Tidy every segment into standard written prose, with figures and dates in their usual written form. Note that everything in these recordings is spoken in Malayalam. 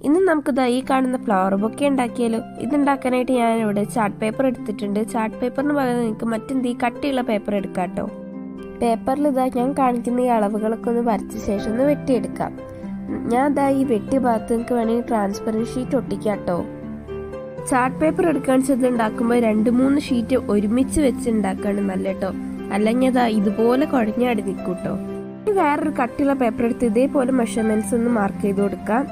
ഇന്ന് നമുക്കിതാ ഈ കാണുന്ന ഫ്ലവർ ബൊക്കെ ഉണ്ടാക്കിയാലോ. ഇതുണ്ടാക്കാനായിട്ട് ഞാനിവിടെ ചാർട്ട് പേപ്പർ എടുത്തിട്ടുണ്ട്. ചാർട്ട് പേപ്പറിന് പകരം നിങ്ങൾക്ക് മറ്റെന്ത് കട്ടിയുള്ള പേപ്പർ എടുക്കാം കേട്ടോ. പേപ്പറിൽ ഇതാ ഞാൻ കാണിക്കുന്ന ഈ അളവുകളൊക്കെ ഒന്ന് വരച്ച ശേഷം ഒന്ന് വെട്ടിയെടുക്കാം. ഞാൻ ഇതാ ഈ വെട്ടിയ ഭാഗത്ത് നിങ്ങൾക്ക് വേണമെങ്കിൽ ട്രാൻസ്പെറൻറ്റ് ഷീറ്റ് ഒട്ടിക്കാം കേട്ടോ. ചാർട്ട് പേപ്പർ എടുക്കാന്ന് വെച്ചത് ഉണ്ടാക്കുമ്പോൾ 2-3 ഷീറ്റ് ഒരുമിച്ച് വെച്ച് ഉണ്ടാക്കാണ് നല്ല കേട്ടോ. അല്ലെങ്കിൽ അതാ ഇതുപോലെ കുഴഞ്ഞാടി നിൽക്കൂട്ടോ. വേറൊരു കട്ടിയുള്ള പേപ്പർ എടുത്ത് ഇതേപോലെ മെഷർമെന്റ്സ് ഒന്ന് മാർക്ക് ചെയ്ത് കൊടുക്കാം.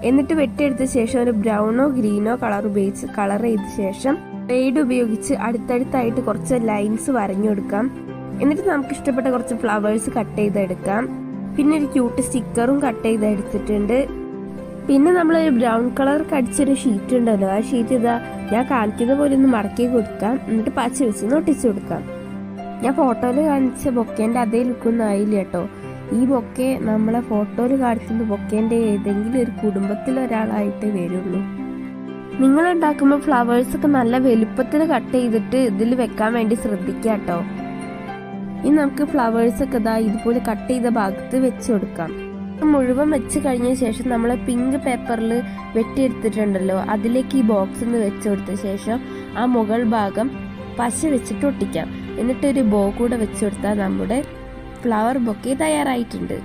എന്നിട്ട് വെട്ടിയെടുത്ത ശേഷം ഒരു ബ്രൗണോ ഗ്രീനോ കളർ ഉപയോഗിച്ച് കളർ ചെയ്ത ശേഷം ഷെയ്ഡ് ഉപയോഗിച്ച് അടുത്തടുത്തായിട്ട് കുറച്ച് ലൈൻസ് വരഞ്ഞു കൊടുക്കാം. എന്നിട്ട് നമുക്ക് ഇഷ്ടപ്പെട്ട കുറച്ച് ഫ്ലവേഴ്സ് കട്ട് ചെയ്തെടുക്കാം. പിന്നെ ഒരു ക്യൂട്ട് സ്റ്റിക്കറും കട്ട് ചെയ്തെടുത്തിട്ടുണ്ട്. പിന്നെ നമ്മൾ ഒരു ബ്രൗൺ കളർ കടിച്ചൊരു ഷീറ്റ് ഉണ്ടല്ലോ, ആ ഷീറ്റ് ഇതാ ഞാൻ കാണിക്കുന്ന പോലെ ഒന്ന് മടക്കി കൊടുക്കാം. എന്നിട്ട് പച്ച വെച്ച് ഒട്ടിച്ചു കൊടുക്കാം. ഞാൻ ഫോട്ടോയിൽ കാണിച്ച ബൊക്കേന്റെ അതേ ലുക്കൊന്നും ആയില്ല കേട്ടോ. ഈ ബൊക്കെ നമ്മളെ ഫോട്ടോയിൽ കാണിക്കുന്ന ബൊക്കേന്റെ ഏതെങ്കിലും ഒരു കുടുംബത്തിൽ ഒരാളായിട്ടേ വരുള്ളൂ. നിങ്ങൾ ഉണ്ടാക്കുമ്പോൾ ഫ്ലവേഴ്സ് ഒക്കെ നല്ല വലുപ്പത്തിൽ കട്ട് ചെയ്തിട്ട് ഇതിൽ വെക്കാൻ വേണ്ടി ശ്രദ്ധിക്കുക കേട്ടോ. ഇനി നമുക്ക് ഫ്ലവേഴ്സ് ഒക്കെ ഇതാ ഇതുപോലെ കട്ട് ചെയ്ത ഭാഗത്ത് വെച്ച് കൊടുക്കാം. മുഴുവൻ വെച്ച് കഴിഞ്ഞ ശേഷം നമ്മൾ പിങ്ക് പേപ്പറിൽ വെട്ടിയെടുത്തിട്ടുണ്ടല്ലോ, അതിലേക്ക് ഈ ബോക്സ് ഒന്ന് വെച്ച് കൊടുത്ത ശേഷം ആ മുകൾ ഭാഗം പശ വെച്ചിട്ട് ഒട്ടിക്കാം. എന്നിട്ടൊരു ബോ കൂടെ വെച്ച് കൊടുത്താൽ നമ്മുടെ ഫ്ലവർ ബൊക്കെ തയ്യാറായിട്ടുണ്ട്.